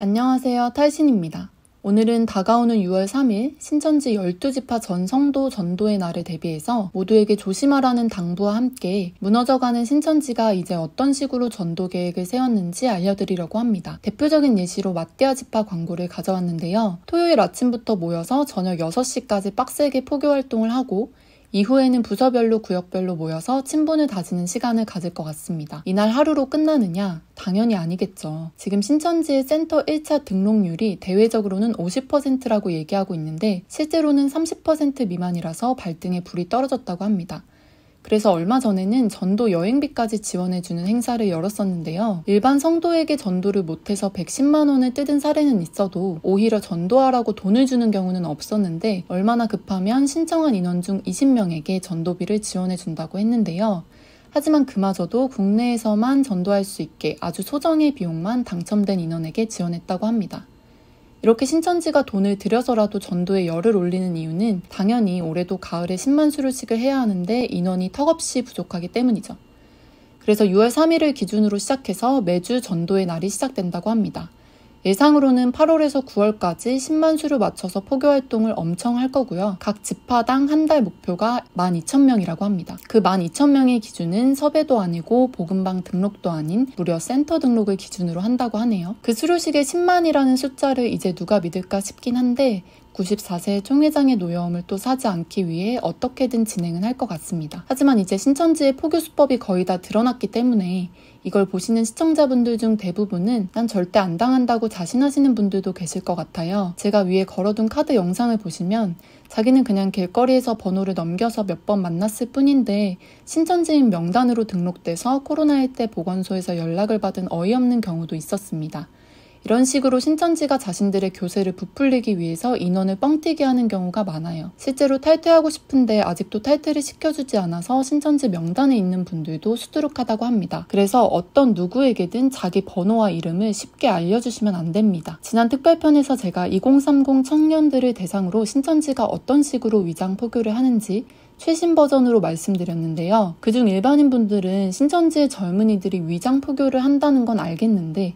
안녕하세요. 탈신입니다. 오늘은 다가오는 6월 3일 신천지 12지파 전 성도 전도의 날을 대비해서 모두에게 조심하라는 당부와 함께 무너져가는 신천지가 이제 어떤 식으로 전도 계획을 세웠는지 알려드리려고 합니다. 대표적인 예시로 마띠아 지파 광고를 가져왔는데요. 토요일 아침부터 모여서 저녁 6시까지 빡세게 포교 활동을 하고 이후에는 부서별로 구역별로 모여서 친분을 다지는 시간을 가질 것 같습니다. 이날 하루로 끝나느냐? 당연히 아니겠죠. 지금 신천지의 센터 1차 등록률이 대외적으로는 50%라고 얘기하고 있는데 실제로는 30% 미만이라서 발등에 불이 떨어졌다고 합니다. 그래서 얼마 전에는 전도 여행비까지 지원해주는 행사를 열었었는데요. 일반 성도에게 전도를 못해서 110만 원을 뜯은 사례는 있어도 오히려 전도하라고 돈을 주는 경우는 없었는데 얼마나 급하면 신청한 인원 중 20명에게 전도비를 지원해준다고 했는데요. 하지만 그마저도 국내에서만 전도할 수 있게 아주 소정의 비용만 당첨된 인원에게 지원했다고 합니다. 이렇게 신천지가 돈을 들여서라도 전도에 열을 올리는 이유는 당연히 올해도 가을에 10만 수료식을 해야 하는데 인원이 턱없이 부족하기 때문이죠. 그래서 6월 3일을 기준으로 시작해서 매주 전도의 날이 시작된다고 합니다. 예상으로는 8월에서 9월까지 10만 수를 맞춰서 포교 활동을 엄청 할 거고요. 각 지파당 한 달 목표가 12,000명이라고 합니다. 그 12,000명의 기준은 섭외도 아니고 복음방 등록도 아닌 무려 센터 등록을 기준으로 한다고 하네요. 그 수료식에 10만이라는 숫자를 이제 누가 믿을까 싶긴 한데 94세 총회장의 노여움을 또 사지 않기 위해 어떻게든 진행은 할 것 같습니다. 하지만 이제 신천지의 포교 수법이 거의 다 드러났기 때문에 이걸 보시는 시청자분들 중 대부분은 난 절대 안 당한다고 자신하시는 분들도 계실 것 같아요. 제가 위에 걸어둔 카드 영상을 보시면 자기는 그냥 길거리에서 번호를 넘겨서 몇 번 만났을 뿐인데 신천지인 명단으로 등록돼서 코로나1 때 보건소에서 연락을 받은 어이없는 경우도 있었습니다. 이런 식으로 신천지가 자신들의 교세를 부풀리기 위해서 인원을 뻥튀기 하는 경우가 많아요. 실제로 탈퇴하고 싶은데 아직도 탈퇴를 시켜주지 않아서 신천지 명단에 있는 분들도 수두룩하다고 합니다. 그래서 어떤 누구에게든 자기 번호와 이름을 쉽게 알려주시면 안 됩니다. 지난 특별편에서 제가 2030 청년들을 대상으로 신천지가 어떤 식으로 위장 포교를 하는지 최신 버전으로 말씀드렸는데요. 그중 일반인분들은 신천지의 젊은이들이 위장 포교를 한다는 건 알겠는데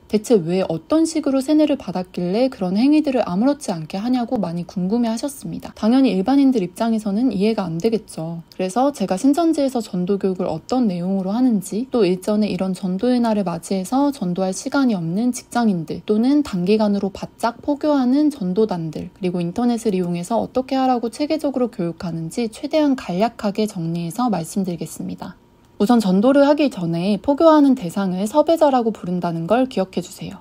대체 왜 어떤 식으로 세뇌를 받았길래 그런 행위들을 아무렇지 않게 하냐고 많이 궁금해하셨습니다. 당연히 일반인들 입장에서는 이해가 안 되겠죠. 그래서 제가 신천지에서 전도 교육을 어떤 내용으로 하는지 또 일전에 이런 전도의 날을 맞이해서 전도할 시간이 없는 직장인들 또는 단기간으로 바짝 포교하는 전도단들 그리고 인터넷을 이용해서 어떻게 하라고 체계적으로 교육하는지 최대한 간략하게 정리해서 말씀드리겠습니다. 우선 전도를 하기 전에 포교하는 대상을 섭외자라고 부른다는 걸 기억해주세요.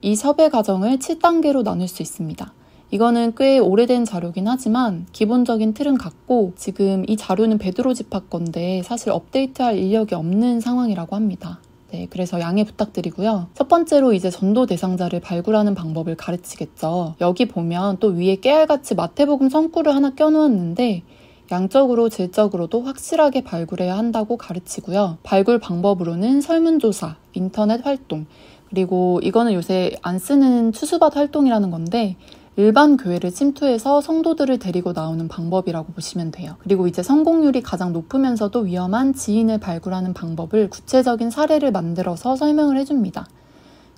이 섭외 과정을 7단계로 나눌 수 있습니다. 이거는 꽤 오래된 자료긴 하지만 기본적인 틀은 같고 지금 이 자료는 베드로 지파 건데 사실 업데이트할 인력이 없는 상황이라고 합니다. 네, 그래서 양해 부탁드리고요. 첫 번째로 이제 전도 대상자를 발굴하는 방법을 가르치겠죠. 여기 보면 또 위에 깨알같이 마태복음 성구를 하나 껴놓았는데 양적으로 질적으로도 확실하게 발굴해야 한다고 가르치고요. 발굴 방법으로는 설문조사, 인터넷 활동, 그리고 이거는 요새 안 쓰는 추수밭 활동이라는 건데 일반 교회를 침투해서 성도들을 데리고 나오는 방법이라고 보시면 돼요. 그리고 이제 성공률이 가장 높으면서도 위험한 지인을 발굴하는 방법을 구체적인 사례를 만들어서 설명을 해줍니다.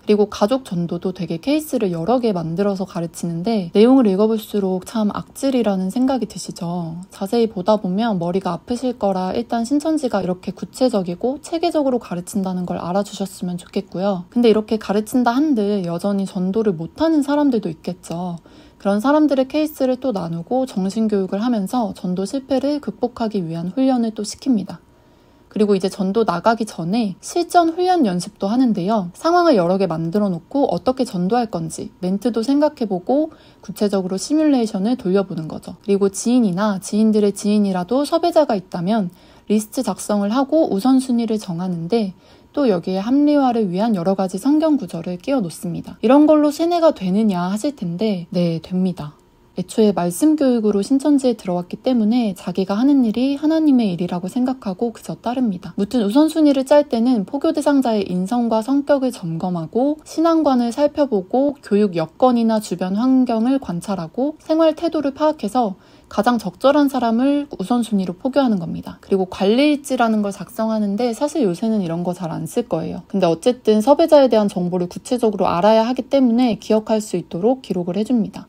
그리고 가족 전도도 되게 케이스를 여러 개 만들어서 가르치는데 내용을 읽어볼수록 참 악질이라는 생각이 드시죠. 자세히 보다 보면 머리가 아프실 거라 일단 신천지가 이렇게 구체적이고 체계적으로 가르친다는 걸 알아주셨으면 좋겠고요. 근데 이렇게 가르친다 한들 여전히 전도를 못하는 사람들도 있겠죠. 그런 사람들의 케이스를 또 나누고 정신교육을 하면서 전도 실패를 극복하기 위한 훈련을 또 시킵니다. 그리고 이제 전도 나가기 전에 실전 훈련 연습도 하는데요. 상황을 여러 개 만들어 놓고 어떻게 전도할 건지 멘트도 생각해보고 구체적으로 시뮬레이션을 돌려보는 거죠. 그리고 지인이나 지인들의 지인이라도 섭외자가 있다면 리스트 작성을 하고 우선순위를 정하는데 또 여기에 합리화를 위한 여러 가지 성경 구절을 끼워 놓습니다. 이런 걸로 세뇌가 되느냐 하실 텐데 네, 됩니다. 애초에 말씀 교육으로 신천지에 들어왔기 때문에 자기가 하는 일이 하나님의 일이라고 생각하고 그저 따릅니다. 무튼 우선순위를 짤 때는 포교 대상자의 인성과 성격을 점검하고 신앙관을 살펴보고 교육 여건이나 주변 환경을 관찰하고 생활 태도를 파악해서 가장 적절한 사람을 우선순위로 포교하는 겁니다. 그리고 관리일지라는 걸 작성하는데 사실 요새는 이런 거 잘 안 쓸 거예요. 근데 어쨌든 섭외자에 대한 정보를 구체적으로 알아야 하기 때문에 기억할 수 있도록 기록을 해줍니다.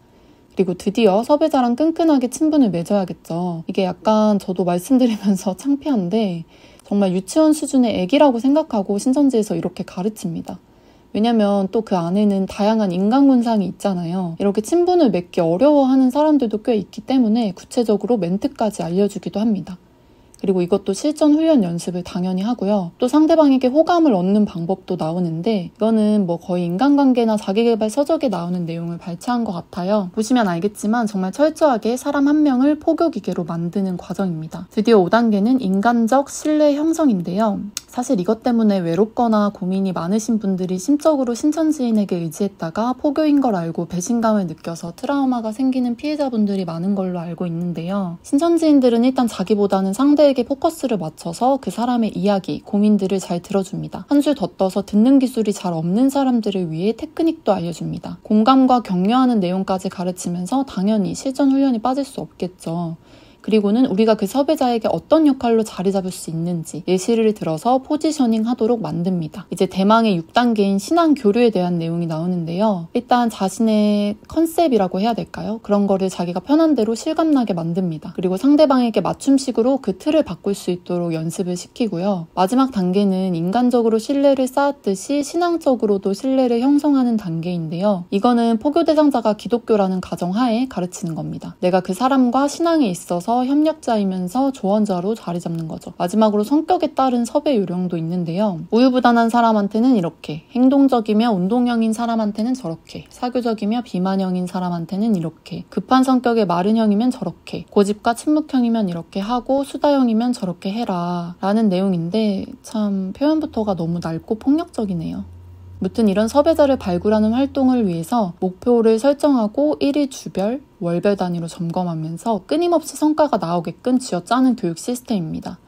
그리고 드디어 섭외자랑 끈끈하게 친분을 맺어야겠죠. 이게 약간 저도 말씀드리면서 창피한데 정말 유치원 수준의 애기라고 생각하고 신천지에서 이렇게 가르칩니다. 왜냐면 또 그 안에는 다양한 인간군상이 있잖아요. 이렇게 친분을 맺기 어려워하는 사람들도 꽤 있기 때문에 구체적으로 멘트까지 알려주기도 합니다. 그리고 이것도 실전 훈련 연습을 당연히 하고요. 또 상대방에게 호감을 얻는 방법도 나오는데 이거는 뭐 거의 인간관계나 자기계발 서적에 나오는 내용을 발췌한 것 같아요. 보시면 알겠지만 정말 철저하게 사람 한 명을 포교기계로 만드는 과정입니다. 드디어 5단계는 인간적 신뢰 형성인데요. 사실 이것 때문에 외롭거나 고민이 많으신 분들이 심적으로 신천지인에게 의지했다가 포교인 걸 알고 배신감을 느껴서 트라우마가 생기는 피해자분들이 많은 걸로 알고 있는데요. 신천지인들은 일단 자기보다는 상대에게 포커스를 맞춰서 그 사람의 이야기, 고민들을 잘 들어줍니다. 한술 더 떠서 듣는 기술이 잘 없는 사람들을 위해 테크닉도 알려줍니다. 공감과 격려하는 내용까지 가르치면서 당연히 실전 훈련이 빠질 수 없겠죠. 그리고는 우리가 그 섭외자에게 어떤 역할로 자리 잡을 수 있는지 예시를 들어서 포지셔닝 하도록 만듭니다. 이제 대망의 6단계인 신앙 교류에 대한 내용이 나오는데요. 일단 자신의 컨셉이라고 해야 될까요? 그런 거를 자기가 편한 대로 실감나게 만듭니다. 그리고 상대방에게 맞춤식으로 그 틀을 바꿀 수 있도록 연습을 시키고요. 마지막 단계는 인간적으로 신뢰를 쌓았듯이 신앙적으로도 신뢰를 형성하는 단계인데요. 이거는 포교 대상자가 기독교라는 가정하에 가르치는 겁니다. 내가 그 사람과 신앙에 있어서 협력자이면서 조언자로 자리 잡는 거죠. 마지막으로 성격에 따른 섭외 요령도 있는데요. 우유부단한 사람한테는 이렇게, 행동적이며 운동형인 사람한테는 저렇게, 사교적이며 비만형인 사람한테는 이렇게, 급한 성격의 마른형이면 저렇게, 고집과 침묵형이면 이렇게 하고 수다형이면 저렇게 해라 라는 내용인데 참 표현부터가 너무 낡고 폭력적이네요. 무튼 이런 섭외자를 발굴하는 활동을 위해서 목표를 설정하고 1일 주별, 월별 단위로 점검하면서 끊임없이 성과가 나오게끔 쥐어짜는 교육 시스템입니다.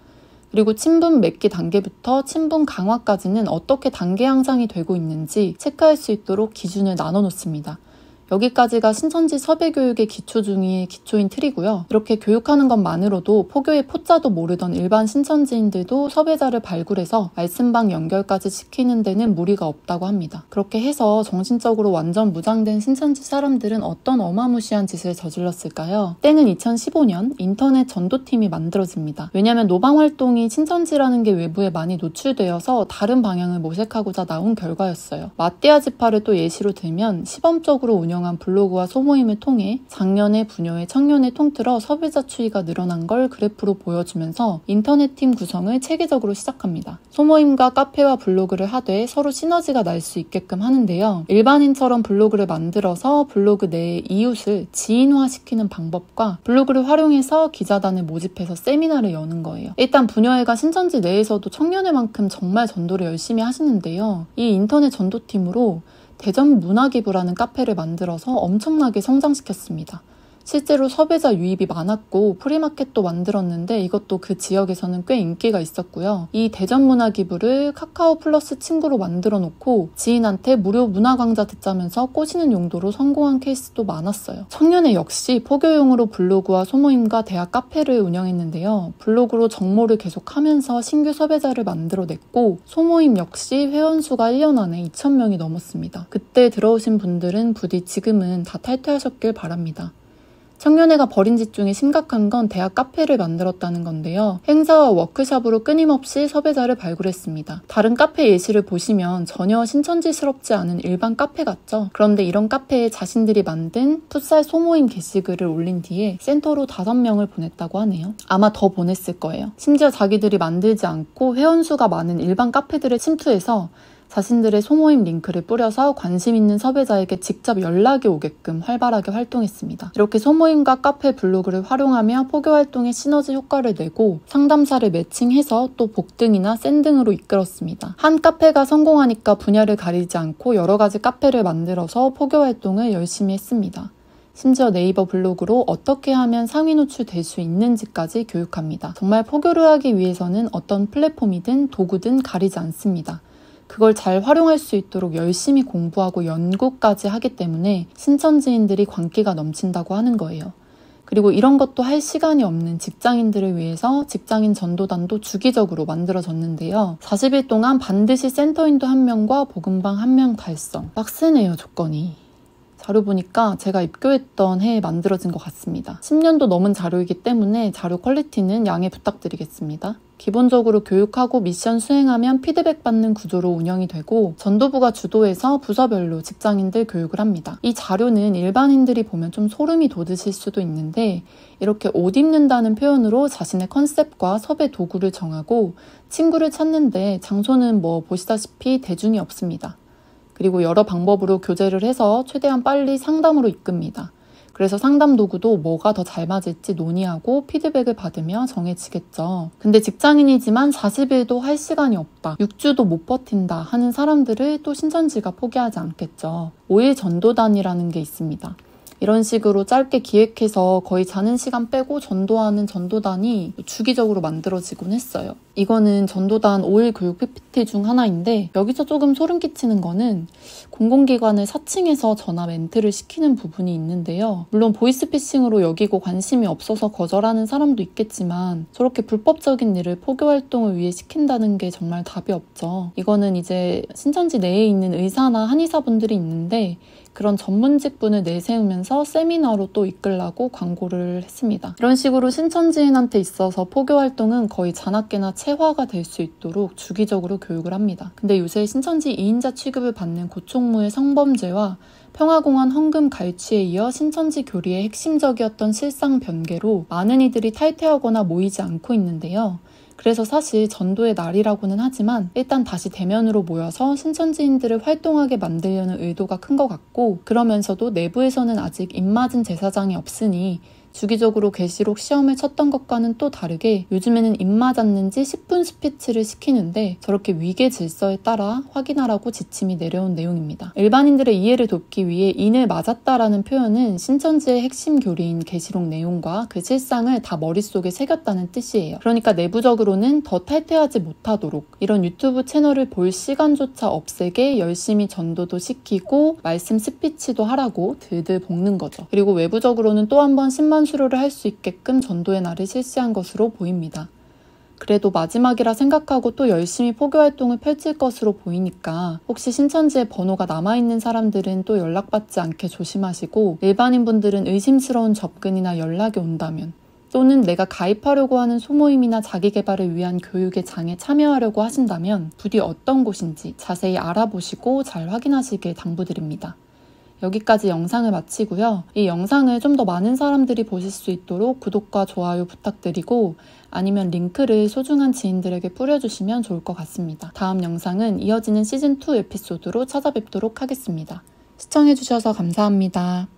그리고 친분 맺기 단계부터 친분 강화까지는 어떻게 단계 향상이 되고 있는지 체크할 수 있도록 기준을 나눠놓습니다. 여기까지가 신천지 섭외교육의 기초 중의 기초인 틀이고요. 이렇게 교육하는 것만으로도 포교의 포자도 모르던 일반 신천지인들도 섭외자를 발굴해서 말씀방 연결까지 시키는 데는 무리가 없다고 합니다. 그렇게 해서 정신적으로 완전 무장된 신천지 사람들은 어떤 어마무시한 짓을 저질렀을까요? 때는 2015년 인터넷 전도팀이 만들어집니다. 왜냐하면 노방활동이 신천지라는 게 외부에 많이 노출되어서 다른 방향을 모색하고자 나온 결과였어요. 마띠아 지파를 또 예시로 들면 시범적으로 운영한 블로그와 소모임을 통해 작년에 부녀의 청년을 통틀어 섭외자 추이가 늘어난 걸 그래프로 보여주면서 인터넷팀 구성을 체계적으로 시작합니다. 소모임과 카페와 블로그를 하되 서로 시너지가 날 수 있게끔 하는데요. 일반인처럼 블로그를 만들어서 블로그 내에 이웃을 지인화시키는 방법과 블로그를 활용해서 기자단을 모집해서 세미나를 여는 거예요. 일단 부녀회가 신천지 내에서도 청년회만큼 정말 전도를 열심히 하시는데요. 이 인터넷 전도팀으로 대전 문화기부라는 카페를 만들어서 엄청나게 성장시켰습니다. 실제로 섭외자 유입이 많았고 프리마켓도 만들었는데 이것도 그 지역에서는 꽤 인기가 있었고요. 이 대전 문화기부를 카카오 플러스 친구로 만들어 놓고 지인한테 무료 문화 강좌 듣자면서 꼬시는 용도로 성공한 케이스도 많았어요. 청년회 역시 포교용으로 블로그와 소모임과 대학 카페를 운영했는데요. 블로그로 정모를 계속하면서 신규 섭외자를 만들어냈고 소모임 역시 회원수가 1년 안에 2,000명이 넘었습니다. 그때 들어오신 분들은 부디 지금은 다 탈퇴하셨길 바랍니다. 청년회가 벌인 짓 중에 심각한 건 대학 카페를 만들었다는 건데요. 행사와 워크숍으로 끊임없이 섭외자를 발굴했습니다. 다른 카페 예시를 보시면 전혀 신천지스럽지 않은 일반 카페 같죠? 그런데 이런 카페에 자신들이 만든 풋살 소모임 게시글을 올린 뒤에 센터로 5명을 보냈다고 하네요. 아마 더 보냈을 거예요. 심지어 자기들이 만들지 않고 회원수가 많은 일반 카페들을 침투해서 자신들의 소모임 링크를 뿌려서 관심 있는 섭외자에게 직접 연락이 오게끔 활발하게 활동했습니다. 이렇게 소모임과 카페 블로그를 활용하며 포교 활동에 시너지 효과를 내고 상담사를 매칭해서 또 복등이나 샌등으로 이끌었습니다. 한 카페가 성공하니까 분야를 가리지 않고 여러 가지 카페를 만들어서 포교 활동을 열심히 했습니다. 심지어 네이버 블로그로 어떻게 하면 상위 노출될 수 있는지까지 교육합니다. 정말 포교를 하기 위해서는 어떤 플랫폼이든 도구든 가리지 않습니다. 그걸 잘 활용할 수 있도록 열심히 공부하고 연구까지 하기 때문에 신천지인들이 광기가 넘친다고 하는 거예요. 그리고 이런 것도 할 시간이 없는 직장인들을 위해서 직장인 전도단도 주기적으로 만들어졌는데요. 40일 동안 반드시 센터인도 1명과 복음방 1명 달성. 빡세네요, 조건이. 자료 보니까 제가 입교했던 해에 만들어진 것 같습니다. 10년도 넘은 자료이기 때문에 자료 퀄리티는 양해 부탁드리겠습니다. 기본적으로 교육하고 미션 수행하면 피드백 받는 구조로 운영이 되고 전도부가 주도해서 부서별로 직장인들 교육을 합니다. 이 자료는 일반인들이 보면 좀 소름이 돋으실 수도 있는데 이렇게 옷 입는다는 표현으로 자신의 컨셉과 섭외 도구를 정하고 친구를 찾는데 장소는 뭐 보시다시피 대중이 없습니다. 그리고 여러 방법으로 교제를 해서 최대한 빨리 상담으로 이끕니다. 그래서 상담 도구도 뭐가 더 잘 맞을지 논의하고 피드백을 받으며 정해지겠죠. 근데 직장인이지만 40일도 할 시간이 없다, 6주도 못 버틴다 하는 사람들을 또 신천지가 포기하지 않겠죠. 5일 전도단이라는 게 있습니다. 이런 식으로 짧게 기획해서 거의 자는 시간 빼고 전도하는 전도단이 주기적으로 만들어지곤 했어요. 이거는 전도단 5일 교육 PPT 중 하나인데 여기서 조금 소름 끼치는 거는 공공기관을 사칭해서 전화 멘트를 시키는 부분이 있는데요. 물론 보이스피싱으로 여기고 관심이 없어서 거절하는 사람도 있겠지만 저렇게 불법적인 일을 포교활동을 위해 시킨다는 게 정말 답이 없죠. 이거는 이제 신천지 내에 있는 의사나 한의사분들이 있는데 그런 전문직분을 내세우면서 세미나로 또 이끌라고 광고를 했습니다. 이런 식으로 신천지인한테 있어서 포교활동은 거의 잔악계나 체화가 될 수 있도록 주기적으로 교육을 합니다. 근데 요새 신천지 2인자 취급을 받는 고총무의 성범죄와 평화공원 헌금 갈취에 이어 신천지 교리의 핵심적이었던 실상 변개로 많은 이들이 탈퇴하거나 모이지 않고 있는데요. 그래서 사실 전도의 날이라고는 하지만 일단 다시 대면으로 모여서 신천지인들을 활동하게 만들려는 의도가 큰 것 같고, 그러면서도 내부에서는 아직 입맞은 제사장이 없으니 주기적으로 계시록 시험을 쳤던 것과는 또 다르게 요즘에는 입맞았는지 10분 스피치를 시키는데 저렇게 위계 질서에 따라 확인하라고 지침이 내려온 내용입니다. 일반인들의 이해를 돕기 위해 인을 맞았다라는 표현은 신천지의 핵심 교리인 계시록 내용과 그 실상을 다 머릿속에 새겼다는 뜻이에요. 그러니까 내부적으로는 더 탈퇴하지 못하도록 이런 유튜브 채널을 볼 시간조차 없애게 열심히 전도도 시키고 말씀 스피치도 하라고 들들 볶는 거죠. 그리고 외부적으로는 또 한 번 10만 수료를 할 수 있게끔 전도의 날을 실시한 것으로 보입니다. 그래도 마지막이라 생각하고 또 열심히 포교활동을 펼칠 것으로 보이니까 혹시 신천지에 번호가 남아있는 사람들은 또 연락받지 않게 조심하시고, 일반인분들은 의심스러운 접근이나 연락이 온다면 또는 내가 가입하려고 하는 소모임이나 자기개발을 위한 교육의 장에 참여하려고 하신다면 부디 어떤 곳인지 자세히 알아보시고 잘 확인하시길 당부드립니다. 여기까지 영상을 마치고요. 이 영상을 좀 더 많은 사람들이 보실 수 있도록 구독과 좋아요 부탁드리고 아니면 링크를 소중한 지인들에게 뿌려주시면 좋을 것 같습니다. 다음 영상은 이어지는 시즌2 에피소드로 찾아뵙도록 하겠습니다. 시청해주셔서 감사합니다.